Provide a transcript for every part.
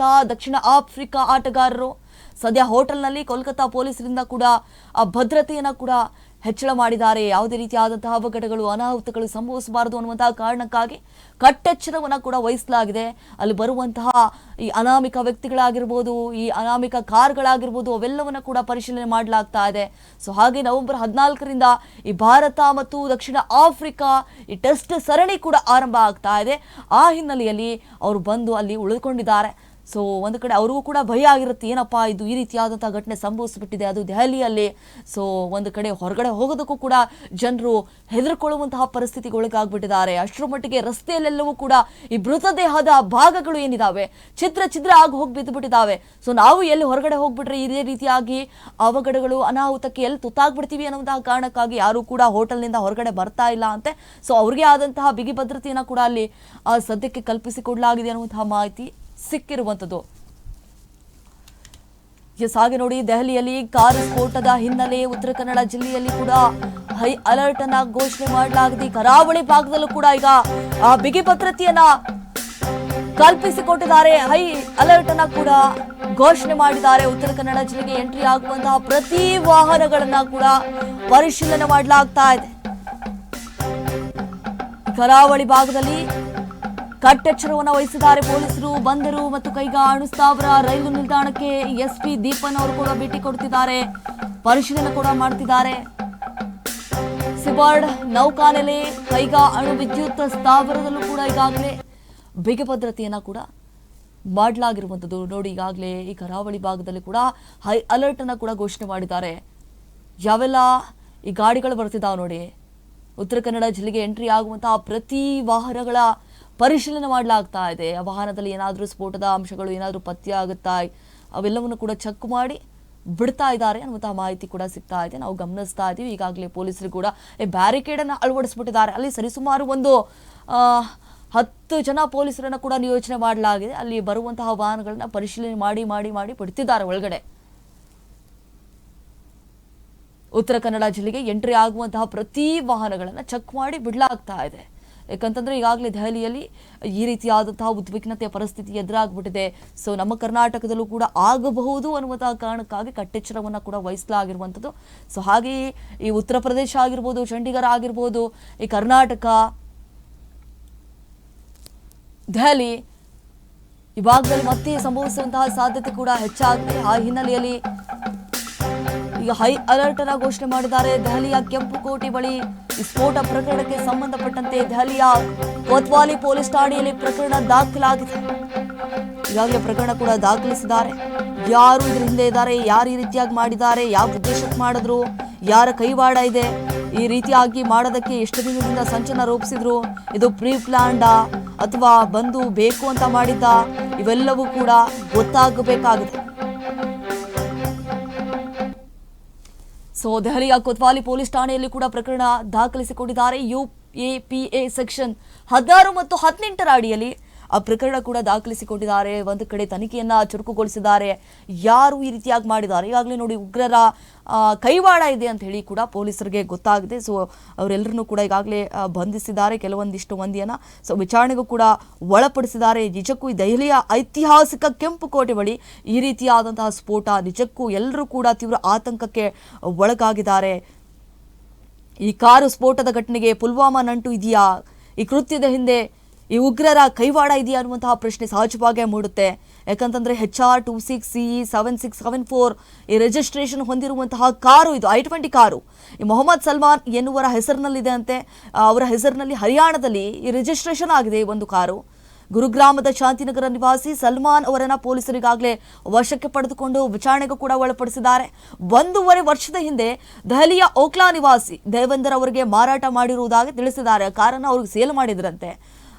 ಭಾರತ ದಕ್ಷಿಣ Africa ಆಟಗಾರರು ಸದ್ಯ ಹೋಟೆಲ್ನಲ್ಲಿ ಕೋಲ್ಕತ್ತಾ ಪೊಲೀಸರಿಂದ ಕೂಡ ಭದ್ರತೆಯನ್ನು ಕೂಡ ಹೆಚ್ಚಳ ಮಾಡಿದ್ದಾರೆ. ಯಾವುದೇ ರೀತಿಯಾದಂತಹ ಅವಘಡಗಳು ಅನಾಹುತಗಳು ಸಂಭವಿಸಬಾರದು ಅನ್ನುವಂತಹ ಕಾರಣಕ್ಕಾಗಿ ಕಟ್ಟೆಚ್ಚರವನ್ನು ಕೂಡ ವಹಿಸಲಾಗಿದೆ. ಅಲ್ಲಿ ಬರುವಂತಹ ಈ ಅನಾಮಿಕ ವ್ಯಕ್ತಿಗಳಾಗಿರ್ಬೋದು, ಈ ಅನಾಮಿಕ ಕಾರ್ಗಳಾಗಿರ್ಬೋದು, ಅವೆಲ್ಲವನ್ನ ಕೂಡ ಪರಿಶೀಲನೆ ಮಾಡಲಾಗ್ತಾ ಇದೆ. ಸೊ ಹಾಗೆ ನವೆಂಬರ್ 14ರಿಂದ ಈ ಭಾರತ ಮತ್ತು ದಕ್ಷಿಣ ಆಫ್ರಿಕಾ ಈ ಟೆಸ್ಟ್ ಸರಣಿ ಕೂಡ ಆರಂಭ ಆಗ್ತಾ ಇದೆ. ಆ ಹಿನ್ನೆಲೆಯಲ್ಲಿ ಅವರು ಬಂದು ಅಲ್ಲಿ ಉಳಿದುಕೊಂಡಿದ್ದಾರೆ. ಸೊ ಒಂದು ಕಡೆ ಅವ್ರಿಗೂ ಕೂಡ ಭಯ ಆಗಿರುತ್ತೆ, ಏನಪ್ಪಾ ಇದು ಈ ರೀತಿಯಾದಂಥ ಘಟನೆ ಸಂಭವಿಸಿಬಿಟ್ಟಿದೆ, ಅದು ದೆಹಲಿಯಲ್ಲಿ. ಸೊ ಒಂದು ಕಡೆ ಹೊರಗಡೆ ಹೋಗೋದಕ್ಕೂ ಕೂಡ ಜನರು ಹೆದರ್ಕೊಳ್ಳುವಂತಹ ಪರಿಸ್ಥಿತಿಗೆ ಒಳಗಾಗ್ಬಿಟ್ಟಿದ್ದಾರೆ. ಅಷ್ಟರ ಮಟ್ಟಿಗೆ ರಸ್ತೆಯಲ್ಲೆಲ್ಲವೂ ಕೂಡ ಈ ಮೃತದೇಹದ ಭಾಗಗಳು ಏನಿದಾವೆ ಛಿದ್ರ ಆಗಿ ಹೋಗಿ ಬಿದ್ದುಬಿಟ್ಟಿದ್ದಾವೆ. ಸೊ ನಾವು ಎಲ್ಲಿ ಹೊರಗಡೆ ಹೋಗ್ಬಿಟ್ರೆ ಇದೇ ರೀತಿಯಾಗಿ ಅವಘಡಗಳು ಅನಾಹುತಕ್ಕೆ ಎಲ್ಲಿ ತುತ್ತಾಗ್ಬಿಡ್ತೀವಿ ಅನ್ನುವಂತಹ ಕಾರಣಕ್ಕಾಗಿ ಯಾರು ಕೂಡ ಹೋಟೆಲ್ನಿಂದ ಹೊರಗಡೆ ಬರ್ತಾ ಇಲ್ಲ ಅಂತೆ. ಸೊ ಅವ್ರಿಗೆ ಆದಂತಹ ಬಿಗಿ ಭದ್ರತೆಯನ್ನು ಕೂಡ ಅಲ್ಲಿ ಸದ್ಯಕ್ಕೆ ಕಲ್ಪಿಸಿಕೊಡಲಾಗಿದೆ ಅನ್ನುವಂತಹ ಮಾಹಿತಿ ಸಿಕ್ಕಿರುವಂಥದ್ದು. ಹಾಗೆ ನೋಡಿ, ದೆಹಲಿಯಲ್ಲಿ ಕಾರು ಸ್ಫೋಟದ ಹಿನ್ನೆಲೆ ಉತ್ತರ ಕನ್ನಡ ಜಿಲ್ಲೆಯಲ್ಲಿ ಕೂಡ ಹೈ ಅಲರ್ಟ್ ಅನ್ನ ಘೋಷಣೆ ಮಾಡಲಾಗಿದೆ. ಕರಾವಳಿ ಭಾಗದಲ್ಲೂ ಕೂಡ ಈಗ ಬಿಗಿ ಭದ್ರತೆಯನ್ನ ಕಲ್ಪಿಸಿಕೊಟ್ಟಿದ್ದಾರೆ. ಹೈ ಅಲರ್ಟ್ ಅನ್ನ ಕೂಡ ಘೋಷಣೆ ಮಾಡಿದ್ದಾರೆ. ಉತ್ತರ ಕನ್ನಡ ಜಿಲ್ಲೆಗೆ ಎಂಟ್ರಿ ಆಗುವಂತಹ ಪ್ರತಿ ವಾಹನಗಳನ್ನ ಕೂಡ ಪರಿಶೀಲನೆ ಮಾಡಲಾಗ್ತಾ ಇದೆ. ಕರಾವಳಿ ಭಾಗದಲ್ಲಿ ಕಟ್ಟೆಚ್ಚರವನ್ನು ವಹಿಸಿದ್ದಾರೆ ಪೊಲೀಸರು. ಬಂದರು ಮತ್ತು ಕೈಗಾ ಅಣುಸ್ಥಾವರ ರೈಲು ನಿಲ್ದಾಣಕ್ಕೆ ಎಸ್ಪಿ ದೀಪನ್ ಅವರು ಕೂಡ ಭೇಟಿ ಕೊಡ್ತಿದ್ದಾರೆ, ಪರಿಶೀಲನೆ ಕೂಡ ಮಾಡ್ತಿದ್ದಾರೆ. ಸಿಬರ್ಡ್ ನೌಕಾನೆಲೆ ಕೈಗಾ ಅಣು ವಿದ್ಯುತ್ ಸ್ಥಾವರದಲ್ಲೂ ಕೂಡ ಈಗಾಗಲೇ ಬಿಗಿ ಭದ್ರತೆಯನ್ನ ಕೂಡ ಮಾಡಲಾಗಿರುವಂಥದ್ದು. ನೋಡಿ, ಈಗಾಗಲೇ ಈ ಕರಾವಳಿ ಭಾಗದಲ್ಲಿ ಕೂಡ ಹೈ ಅಲರ್ಟ್ ಅನ್ನ ಕೂಡ ಘೋಷಣೆ ಮಾಡಿದ್ದಾರೆ. ಯಾವೆಲ್ಲ ಈ ಗಾಡಿಗಳು ಬರ್ತಿದ್ದಾವೆ ನೋಡಿ, ಉತ್ತರ ಕನ್ನಡ ಜಿಲ್ಲೆಗೆ ಎಂಟ್ರಿ ಆಗುವಂತಹ ಪ್ರತಿ ವಾಹನಗಳ ಪರಿಶೀಲನೆ ಮಾಡಲಾಗ್ತಾ ಇದೆ. ಆ ವಾಹನದಲ್ಲಿ ಏನಾದರೂ ಸ್ಫೋಟದ ಅಂಶಗಳು ಏನಾದರೂ ಪತ್ತೆ ಆಗುತ್ತಾ, ಅವೆಲ್ಲವನ್ನು ಕೂಡ ಚೆಕ್ ಮಾಡಿ ಬಿಡ್ತಾ ಇದ್ದಾರೆ ಅನ್ನುವಂತಹ ಮಾಹಿತಿ ಕೂಡ ಸಿಗ್ತಾ ಇದೆ. ನಾವು ಗಮನಿಸ್ತಾ ಇದ್ದೀವಿ. ಈಗಾಗಲೇ ಪೊಲೀಸರು ಕೂಡ ಬ್ಯಾರಿಕೇಡ್ ಅನ್ನು ಅಳವಡಿಸ್ಬಿಟ್ಟಿದ್ದಾರೆ. ಅಲ್ಲಿ ಸರಿಸುಮಾರು ಒಂದು 10 ಜನ ಪೊಲೀಸರನ್ನು ಕೂಡ ನಿಯೋಜನೆ ಮಾಡಲಾಗಿದೆ. ಅಲ್ಲಿ ಬರುವಂತಹ ವಾಹನಗಳನ್ನ ಪರಿಶೀಲನೆ ಮಾಡಿ ಮಾಡಿ ಮಾಡಿ ಬಿಡ್ತಿದ್ದಾರೆ ಒಳಗಡೆ. ಉತ್ತರ ಕನ್ನಡ ಜಿಲ್ಲೆಗೆ ಎಂಟ್ರಿ ಆಗುವಂತಹ ಪ್ರತಿ ವಾಹನಗಳನ್ನು ಚೆಕ್ ಮಾಡಿ ಬಿಡಲಾಗ್ತಾ ಇದೆ. ಯಾಕಂತಂದ್ರೆ ಈಗಾಗಲೇ ದೆಹಲಿಯಲ್ಲಿ ಈ ರೀತಿಯಾದಂತಹ ಉದ್ವಿಗ್ನತೆಯ ಪರಿಸ್ಥಿತಿ ಎದುರಾಗ್ಬಿಟ್ಟಿದೆ. ಸೊ ನಮ್ಮ ಕರ್ನಾಟಕದಲ್ಲೂ ಕೂಡ ಆಗಬಹುದು ಅನ್ನುವಂತಹ ಕಾರಣಕ್ಕಾಗಿ ಕಟ್ಟೆಚ್ಚರವನ್ನು ಕೂಡ ವಹಿಸಲಾಗಿರುವಂಥದ್ದು. ಸೊ ಹಾಗೆಯೇ ಈ ಉತ್ತರ ಪ್ರದೇಶ ಆಗಿರ್ಬೋದು, ಚಂಡೀಗಢ ಆಗಿರ್ಬೋದು, ಈ ಕರ್ನಾಟಕ, ದೆಹಲಿ ಈ ಭಾಗದಲ್ಲಿ ಮತ್ತೆ ಸಂಭವಿಸುವಂತಹ ಸಾಧ್ಯತೆ ಕೂಡ ಹೆಚ್ಚಾಗಿದೆ. ಆ ಹಿನ್ನೆಲೆಯಲ್ಲಿ ಈಗ ಹೈ ಅಲರ್ಟ್ ಅನ್ನ ಘೋಷಣೆ ಮಾಡಿದ್ದಾರೆ. ದೆಹಲಿಯ ಕೆಂಪುಕೋಟೆ ಬಳಿ ಈ ಸ್ಫೋಟ ಪ್ರಕರಣಕ್ಕೆ ಸಂಬಂಧಪಟ್ಟಂತೆ ದೆಹಲಿಯ ಕೊತ್ವಾಲಿ ಪೊಲೀಸ್ ಠಾಣೆಯಲ್ಲಿ ಪ್ರಕರಣ ದಾಖಲಾಗಿದೆ. ಈಗಾಗಲೇ ಪ್ರಕರಣ ಕೂಡ ದಾಖಲಿಸಿದ್ದಾರೆ. ಯಾರು ಇದ್ರ ಹಿಂದೆ ಇದ್ದಾರೆ, ಯಾರು ಈ ರೀತಿಯಾಗಿ ಮಾಡಿದ್ದಾರೆ, ಯಾವ ಉದ್ದೇಶಕ್ಕೆ ಮಾಡಿದ್ರು, ಯಾರ ಕೈವಾಡ ಇದೆ, ಈ ರೀತಿಯಾಗಿ ಮಾಡೋದಕ್ಕೆ ಎಷ್ಟು ದಿನದಿಂದ ಸಂಚನ ರೂಪಿಸಿದ್ರು, ಇದು ಪ್ರೀ ಪ್ಲಾನ್ಡಾ ಅಥವಾ ಬಂದು ಬೇಕು ಅಂತ ಮಾಡಿದ್ದ, ಇವೆಲ್ಲವೂ ಕೂಡ ಗೊತ್ತಾಗಬೇಕಾಗಿದೆ. ಸೊ ದೆಹಲಿಯ ಕೊತ್ವಾಲಿ ಪೊಲೀಸ್ ಠಾಣೆಯಲ್ಲಿ ಕೂಡ ಪ್ರಕರಣ ದಾಖಲಿಸಿಕೊಂಡಿದ್ದಾರೆ. UAPA ಸೆಕ್ಷನ್ 16 ಮತ್ತು 18ರ ಅಡಿಯಲ್ಲಿ ಆ ಪ್ರಕರಣ ಕೂಡ ದಾಖಲಿಸಿಕೊಂಡಿದ್ದಾರೆ. ಒಂದು ಕಡೆ ತನಿಖೆಯನ್ನ ಚುರುಕುಗೊಳಿಸಿದ್ದಾರೆ. ಯಾರು ಈ ರೀತಿಯಾಗಿ ಮಾಡಿದ್ದಾರೆ, ಈಗಾಗಲೇ ನೋಡಿ ಉಗ್ರರ ಕೈವಾಡ ಇದೆ ಅಂತ ಹೇಳಿ ಕೂಡ ಪೊಲೀಸರಿಗೆ ಗೊತ್ತಾಗಿದೆ. ಸೊ ಅವರೆಲ್ಲರನ್ನೂ ಕೂಡ ಈಗಾಗಲೇ ಬಂಧಿಸಿದ್ದಾರೆ, ಕೆಲವೊಂದಿಷ್ಟು ಮಂದಿಯನ್ನ. ಸೊ ವಿಚಾರಣೆಗೂ ಕೂಡ ಒಳಪಡಿಸಿದ್ದಾರೆ. ನಿಜಕ್ಕೂ ಈ ದೆಹಲಿಯ ಐತಿಹಾಸಿಕ ಕೆಂಪುಕೋಟೆ ಬಳಿ ಈ ರೀತಿಯಾದಂತಹ ಸ್ಫೋಟ ನಿಜಕ್ಕೂ ಎಲ್ಲರೂ ಕೂಡ ತೀವ್ರ ಆತಂಕಕ್ಕೆ ಒಳಗಾಗಿದ್ದಾರೆ. ಈ ಕಾರು ಸ್ಫೋಟದ ಘಟನೆಗೆ ಪುಲ್ವಾಮಾ ನಂಟು ಇದೆಯಾ, ಈ ಕೃತ್ಯದ ಹಿಂದೆ ಈ ಉಗ್ರರ ಕೈವಾಡ ಇದೆಯಾ ಅನ್ನುವಂತಹ ಪ್ರಶ್ನೆ ಸಹಜವಾಗಿ ಮೂಡುತ್ತೆ. ಯಾಕಂತಂದ್ರೆ HR 26CE 7674 ಈ ರಿಜಿಸ್ಟ್ರೇಷನ್ ಹೊಂದಿರುವಂತಹ ಕಾರು ಇದು, I-20 ಕಾರು. ಈ ಮೊಹಮ್ಮದ್ ಸಲ್ಮಾನ್ ಎನ್ನುವರ ಹೆಸರಿನಲ್ಲಿದೆ ಅಂತೆ. ಅವರ ಹೆಸರಿನಲ್ಲಿ ಹರಿಯಾಣದಲ್ಲಿ ಈ ರಿಜಿಸ್ಟ್ರೇಷನ್ ಆಗಿದೆ ಈ ಒಂದು ಕಾರು. ಗುರುಗ್ರಾಮದ ಶಾಂತಿನಗರ ನಿವಾಸಿ ಸಲ್ಮಾನ್ ಅವರನ್ನ ಪೊಲೀಸರಿಗಾಗಲೇ ವಶಕ್ಕೆ ಪಡೆದುಕೊಂಡು ವಿಚಾರಣೆಗೂ ಕೂಡ ಒಳಪಡಿಸಿದ್ದಾರೆ. 1.5 ವರ್ಷದ ಹಿಂದೆ ದೆಹಲಿಯ ಓಕ್ಲಾ ನಿವಾಸಿ ದೇವೇಂದರ್ ಅವರಿಗೆ ಮಾರಾಟ ಮಾಡಿರುವುದಾಗಿ ತಿಳಿಸಿದ್ದಾರೆ. ಕಾರನ್ನು ಅವ್ರಿಗೆ ಸೇಲ್ ಮಾಡಿದ್ರಂತೆ.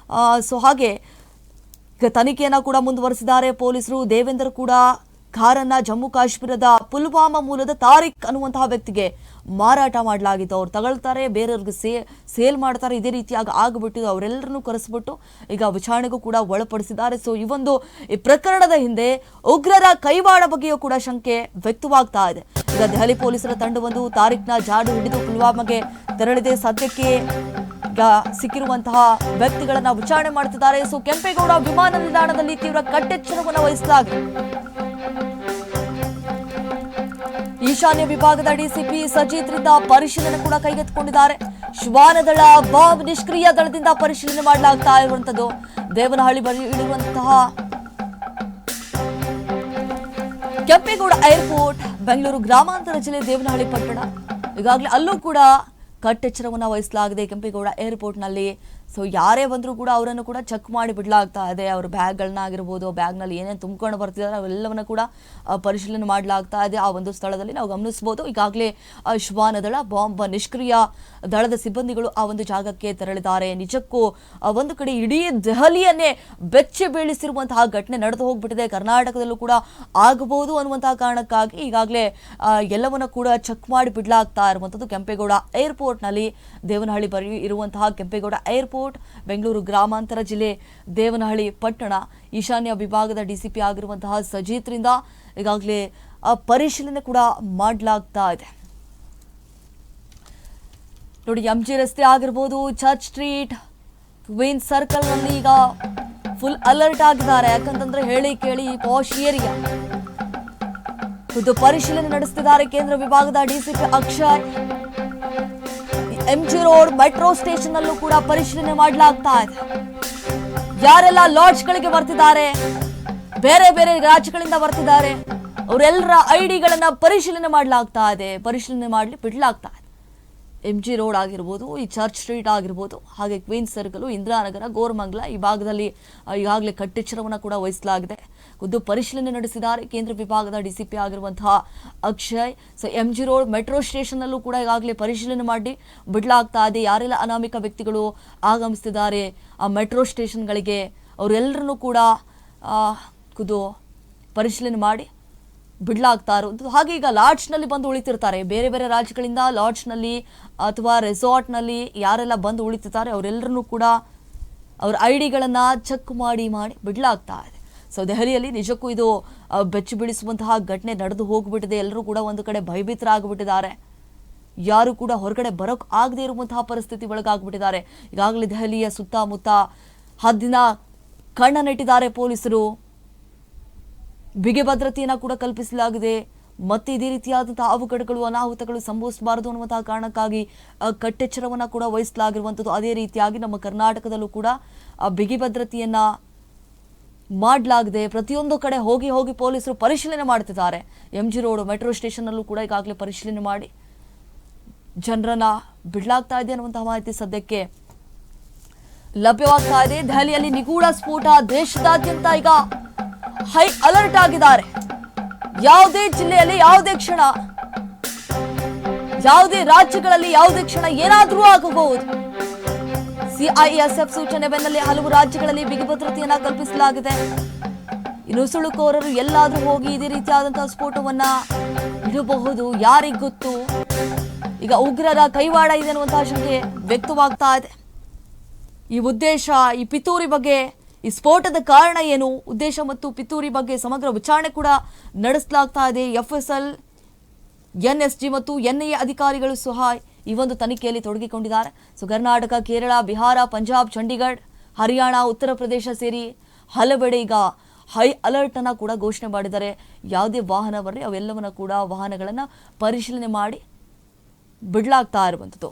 ಸೊ ಹಾಗೆ ತನಿಖೆಯನ್ನ ಕೂಡ ಮುಂದುವರೆಸಿದ್ದಾರೆ ಪೊಲೀಸರು. ದೇವೇಂದರ್ ಕೂಡ ಕಾರನ್ನ ಜಮ್ಮು ಕಾಶ್ಮೀರದ ಪುಲ್ವಾಮಾ ಮೂಲದ ತಾರಿಕ್ ಅನ್ನುವಂತಹ ವ್ಯಕ್ತಿಗೆ ಮಾರಾಟ ಮಾಡಲಾಗಿತ್ತು. ಅವ್ರು ತಗೊಳ್ತಾರೆ, ಬೇರೆಯವ್ರಿಗೆ ಸೇಲ್ ಮಾಡ್ತಾರೆ, ಇದೇ ರೀತಿಯಾಗಿ ಆಗಿಬಿಟ್ಟು ಅವರೆಲ್ಲರನ್ನೂ ಕರೆಸಿಬಿಟ್ಟು ಈಗ ವಿಚಾರಣೆಗೂ ಕೂಡ ಒಳಪಡಿಸಿದ್ದಾರೆ. ಸೊ ಈ ಪ್ರಕರಣದ ಹಿಂದೆ ಉಗ್ರರ ಕೈವಾಡ ಬಗ್ಗೆಯೂ ಕೂಡ ಶಂಕೆ ವ್ಯಕ್ತವಾಗ್ತಾ ಇದೆ. ಈಗ ದೆಹಲಿ ಪೊಲೀಸರ ತಂಡವೊಂದು ತಾರಿಕ್ನ ಜಾಡು ಹಿಡಿದು ಪುಲ್ವಾಮಾಗೆ ತೆರಳಿದೆ. ಸದ್ಯಕ್ಕೆ ಈಗ ಸಿಕ್ಕಿರುವಂತಹ ವ್ಯಕ್ತಿಗಳನ್ನ ವಿಚಾರಣೆ ಮಾಡ್ತಿದ್ದಾರೆ. ಸೊ ಕೆಂಪೇಗೌಡ ವಿಮಾನ ನಿಲ್ದಾಣದಲ್ಲಿ ತೀವ್ರ ಕಟ್ಟೆಚ್ಚರವನ್ನು ವಹಿಸಲಾಗಿದೆ. ಈಶಾನ್ಯ ವಿಭಾಗದ ಡಿಸಿಪಿ ಸಜಿತ್ರಿಂದ ಪರಿಶೀಲನೆ ಕೂಡ ಕೈಗೆತ್ತಿಕೊಂಡಿದ್ದಾರೆ. ಶ್ವಾನದಳ ಬಾಂಬ್ ನಿಷ್ಕ್ರಿಯ ದಳದಿಂದ ಪರಿಶೀಲನೆ ಮಾಡಲಾಗ್ತಾ ಇರುವಂತದ್ದು. ದೇವನಹಳ್ಳಿ ಬಳಿ ಇಳಿರುವಂತಹ ಕೆಂಪೇಗೌಡ ಏರ್ಪೋರ್ಟ್, ಬೆಂಗಳೂರು ಗ್ರಾಮಾಂತರ ಜಿಲ್ಲೆ ದೇವನಹಳ್ಳಿ ಪಟ್ಟಣ. ಈಗಾಗಲೇ ಅಲ್ಲೂ ಕೂಡ ಕಟ್ಟೆಚ್ಚರವನ್ನು ವಹಿಸಲಾಗಿದೆ ಕೆಂಪೇಗೌಡ ಏರ್ಪೋರ್ಟ್ನಲ್ಲಿ. ಸೊ ಯಾರೇ ಬಂದರೂ ಕೂಡ ಅವರನ್ನು ಕೂಡ ಚೆಕ್ ಮಾಡಿ ಬಿಡಲಾಗ್ತಾ ಇದೆ. ಅವ್ರ ಬ್ಯಾಗ್ಗಳನ್ನಾಗಿರ್ಬೋದು, ಬ್ಯಾಗ್ನಲ್ಲಿ ಏನೇನು ತುಂಬಿಕೊಂಡು ಬರ್ತಿದ್ದಾರೆ ಅವೆಲ್ಲವನ್ನು ಕೂಡ ಪರಿಶೀಲನೆ ಮಾಡಲಾಗ್ತಾ ಇದೆ. ಆ ಒಂದು ಸ್ಥಳದಲ್ಲಿ ನಾವು ಗಮನಿಸಬಹುದು. ಈಗಾಗಲೇ ಶ್ವಾನದಳ ಬಾಂಬ್ ನಿಷ್ಕ್ರಿಯ ದಳದ ಸಿಬ್ಬಂದಿಗಳು ಆ ಒಂದು ಜಾಗಕ್ಕೆ ತೆರಳಿದ್ದಾರೆ. ನಿಜಕ್ಕೂ ಒಂದು ಕಡೆ ಇಡೀ ದೆಹಲಿಯನ್ನೇ ಬೆಚ್ಚಿ ಬೀಳಿಸಿರುವಂತಹ ಘಟನೆ ನಡೆದು ಹೋಗ್ಬಿಟ್ಟಿದೆ. ಕರ್ನಾಟಕದಲ್ಲೂ ಕೂಡ ಆಗಬಹುದು ಅನ್ನುವಂತಹ ಕಾರಣಕ್ಕಾಗಿ ಈಗಾಗಲೇ ಎಲ್ಲವನ್ನ ಕೂಡ ಚೆಕ್ ಮಾಡಿ ಬಿಡಲಾಗ್ತಾ ಇರುವಂಥದ್ದು ಕೆಂಪೇಗೌಡ ಏರ್ಪೋರ್ಟ್ನಲ್ಲಿ. ದೇವನಹಳ್ಳಿ ಬಳಿ ಇರುವಂತಹ ಕೆಂಪೇಗೌಡ ಏರ್ಪೋರ್ಟ್, ಬೆಂಗಳೂರು ಗ್ರಾಮಾಂತರ ಜಿಲ್ಲೆ ದೇವನಹಳ್ಳಿ ಪಟ್ಟಣ. ಈಶಾನ್ಯ ವಿಭಾಗದ ಡಿಸಿಪಿ ಆಗಿರುವಂತಹ ಸಜಿತ್ರಿಂದ ಈಗಾಗಲೇ ಪರಿಶೀಲನೆ ಕೂಡ ಮಾಡಲಾಗ್ತಾ ಇದೆ. ನೋಡಿ, ಎಂಜಿ ರಸ್ತೆ ಆಗಿರ್ಬೋದು, ಚರ್ಚ್ ಸ್ಟ್ರೀಟ್, ಕ್ವೀನ್ ಸರ್ಕಲ್ ನಲ್ಲಿ ಈಗ ಫುಲ್ ಅಲರ್ಟ್ ಆಗಿದ್ದಾರೆ. ಯಾಕಂತಂದ್ರೆ ಹೇಳಿ ಕೇಳಿ ಪಾಶ್ ಏರಿಯಾ. ಖುದ್ದು ಪರಿಶೀಲನೆ ನಡೆಸುತ್ತಿದ್ದಾರೆ ಕೇಂದ್ರ ವಿಭಾಗದ DCP Akshay. MG road metro station ಅಲ್ಲೂ ಕೂಡ ಪರಿಶೀಲನೆ ಮಾಡಲಾಗ್ತಾ ಇದೆ. ಯಾರೆಲ್ಲ ಲಾಡ್ಜ್ಗಳಿಗೆ ಬರ್ತಿದ್ದಾರೆ, ಬೇರೆ ಬೇರೆ ರಾಜ್ಯಗಳಿಂದ ಬರ್ತಿದ್ದಾರೆ, ಅವರೆಲ್ಲರ ಐಡಿಗಳನ್ನ ಪರಿಶೀಲನೆ ಮಾಡಲಾಗ್ತಾ ಇದೆ. ಪರಿಶೀಲನೆ ಮಾಡಲಿ ಬಿಡಲಾಗ್ತಾ ಇದೆ. ಎಂಜಿ ರೋಡ್ ಆಗಿರ್ಬೋದು, ಈ ಚರ್ಚ್ ಸ್ಟ್ರೀಟ್ ಆಗಿರ್ಬೋದು, ಹಾಗೆ ಕ್ವೀನ್ ಸರ್ಕಲ್, ಇಂದಿರಾನಗರ, ಗೋರಮಂಗಲ ಈ ಭಾಗದಲ್ಲಿ ಈಗಾಗಲೇ ಕಟ್ಟೆಚ್ಚರವನ್ನು ಕೂಡ ವಹಿಸಲಾಗಿದೆ. ಖುದ್ದು ಪರಿಶೀಲನೆ ನಡೆಸಿದ್ದಾರೆ ಕೇಂದ್ರ ವಿಭಾಗದ ಡಿಸಿಪಿ ಆಗಿರುವಂತಹ Akshay. So MG road metro station ಅಲ್ಲೂ ಕೂಡ ಈಗಾಗಲೇ ಪರಿಶೀಲನೆ ಮಾಡಿ ಬಿಡಲಾಗ್ತಾ ಇದೆ. ಯಾರೆಲ್ಲ ಅನಾಮಿಕ ವ್ಯಕ್ತಿಗಳು ಆಗಮಿಸ್ತಿದ್ದಾರೆ ಆ ಮೆಟ್ರೋ ಸ್ಟೇಷನ್ಗಳಿಗೆ ಅವರೆಲ್ಲರನ್ನೂ ಕೂಡ ಖುದ್ದು ಪರಿಶೀಲನೆ ಮಾಡಿ ಬಿಡಲಾಗ್ತಾ ಇರುವಂಥದ್ದು. ಹಾಗೆ ಈಗ ಲಾಡ್ಜ್ನಲ್ಲಿ ಬಂದು ಉಳಿತಿರ್ತಾರೆ, ಬೇರೆ ಬೇರೆ ರಾಜ್ಯಗಳಿಂದ ಲಾಡ್ಜ್ನಲ್ಲಿ ಅಥವಾ ರೆಸಾರ್ಟ್ನಲ್ಲಿ ಯಾರೆಲ್ಲ ಬಂದು ಉಳಿತಿರ್ತಾರೆ ಅವರೆಲ್ಲರನ್ನೂ ಕೂಡ ಅವ್ರ ಐಡಿಗಳನ್ನು ಚೆಕ್ ಮಾಡಿ ಬಿಡಲಾಗ್ತಾ ಇದೆ. ಸೊ ದೆಹಲಿಯಲ್ಲಿ ನಿಜಕ್ಕೂ ಇದು ಬೆಚ್ಚಿ ಬೀಳಿಸುವಂತಹ ಘಟನೆ ನಡೆದು ಹೋಗ್ಬಿಟ್ಟಿದೆ. ಎಲ್ಲರೂ ಕೂಡ ಒಂದು ಕಡೆ ಭಯಭೀತರಾಗ್ಬಿಟ್ಟಿದ್ದಾರೆ. ಯಾರು ಕೂಡ ಹೊರಗಡೆ ಬರೋಕ್ ಆಗದೆ ಇರುವಂತಹ ಪರಿಸ್ಥಿತಿ ಒಳಗಾಗ್ಬಿಟ್ಟಿದ್ದಾರೆ. ಈಗಾಗಲೇ ದೆಹಲಿಯ ಸುತ್ತಮುತ್ತ ಹದ್ದಿನ ಕಣ್ಣನ್ನಿಟ್ಟಿದ್ದಾರೆ ಪೊಲೀಸರು. ಬಿಗಿ ಭದ್ರತೆಯನ್ನು ಕೂಡ ಕಲ್ಪಿಸಲಾಗಿದೆ. ಮತ್ತೆ ಇದೇ ರೀತಿಯಾದಂತಹ ಅವಘಡಗಳು, ಅನಾಹುತಗಳು ಸಂಭವಿಸಬಾರದು ಅನ್ನುವಂತಹ ಕಾರಣಕ್ಕಾಗಿ ಕಟ್ಟೆಚ್ಚರವನ್ನು ಕೂಡ ವಹಿಸಲಾಗಿರುವಂಥದ್ದು. ಅದೇ ರೀತಿಯಾಗಿ ನಮ್ಮ ಕರ್ನಾಟಕದಲ್ಲೂ ಕೂಡ ಬಿಗಿ ಭದ್ರತೆಯನ್ನ ಮಾಡಲಾಗಿದೆ. ಪ್ರತಿಯೊಂದು ಕಡೆ ಹೋಗಿ ಪೊಲೀಸರು ಪರಿಶೀಲನೆ ಮಾಡ್ತಿದ್ದಾರೆ. ಎಂಜಿ ರೋಡ್ ಮೆಟ್ರೋ ಸ್ಟೇಷನ್ ಅಲ್ಲೂ ಕೂಡ ಈಗಾಗಲೇ ಪರಿಶೀಲನೆ ಮಾಡಿ ಜನರನ್ನ ಬಿಡಲಾಗ್ತಾ ಇದೆ ಅನ್ನುವಂತಹ ಮಾಹಿತಿ ಸದ್ಯಕ್ಕೆ ಲಭ್ಯವಾಗ್ತಾ ಇದೆ. ದೆಹಲಿಯಲ್ಲಿ ನಿಗೂಢ ಸ್ಫೋಟ, ದೇಶದಾದ್ಯಂತ ಈಗ ಹೈ ಅಲರ್ಟ್ ಆಗಿದ್ದಾರೆ. ಯಾವುದೇ ಜಿಲ್ಲೆಯಲ್ಲಿ ಯಾವುದೇ ಕ್ಷಣ, ಯಾವುದೇ ರಾಜ್ಯಗಳಲ್ಲಿ ಯಾವುದೇ ಕ್ಷಣ ಏನಾದರೂ ಆಗಬಹುದು. ಸಿಐಎಸ್ಎಫ್ ಸೂಚನೆ ಬೆನ್ನಲ್ಲೇ ಹಲವು ರಾಜ್ಯಗಳಲ್ಲಿ ಬಿಗಿ ಭದ್ರತೆಯನ್ನ ಕಲ್ಪಿಸಲಾಗಿದೆ. ನುಸುಳುಕೋರರು ಎಲ್ಲಾದ್ರೂ ಹೋಗಿ ಇದೇ ರೀತಿಯಾದಂತಹ ಸ್ಫೋಟವನ್ನ ಇಡಬಹುದು, ಯಾರಿಗ್ ಗೊತ್ತು. ಈಗ ಉಗ್ರರ ಕೈವಾಡ ಇದೆ ಅನ್ನುವಂತಹ ಶಂಕೆ ವ್ಯಕ್ತವಾಗ್ತಾ ಇದೆ. ಈ ಉದ್ದೇಶ, ಈ ಪಿತೂರಿ ಬಗ್ಗೆ, ಈ ಸ್ಫೋಟದ ಕಾರಣ ಏನು, ಉದ್ದೇಶ ಮತ್ತು ಪಿತೂರಿ ಬಗ್ಗೆ ಸಮಗ್ರ ವಿಚಾರಣೆ ಕೂಡ ನಡೆಸಲಾಗ್ತಾ ಇದೆ. FSL, NSG ಮತ್ತು NIA ಅಧಿಕಾರಿಗಳು ಸಹ ಈ ಒಂದು ತನಿಖೆಯಲ್ಲಿ ತೊಡಗಿಕೊಂಡಿದ್ದಾರೆ. ಸೊ ಕರ್ನಾಟಕ, ಕೇರಳ, ಬಿಹಾರ, ಪಂಜಾಬ್, ಚಂಡೀಗಢ, ಹರಿಯಾಣ, ಉತ್ತರ ಪ್ರದೇಶ ಸೇರಿ ಹಲವೆಡೆ ಈಗ ಹೈ ಅಲರ್ಟ್ ಅನ್ನ ಕೂಡ ಘೋಷಣೆ ಮಾಡಿದ್ದಾರೆ. ಯಾವುದೇ ವಾಹನ ಬರಲಿ ಅವೆಲ್ಲವನ್ನ ಕೂಡ ವಾಹನಗಳನ್ನು ಪರಿಶೀಲನೆ ಮಾಡಿ ಬಿಡಲಾಗ್ತಾ ಇರುವಂಥದ್ದು.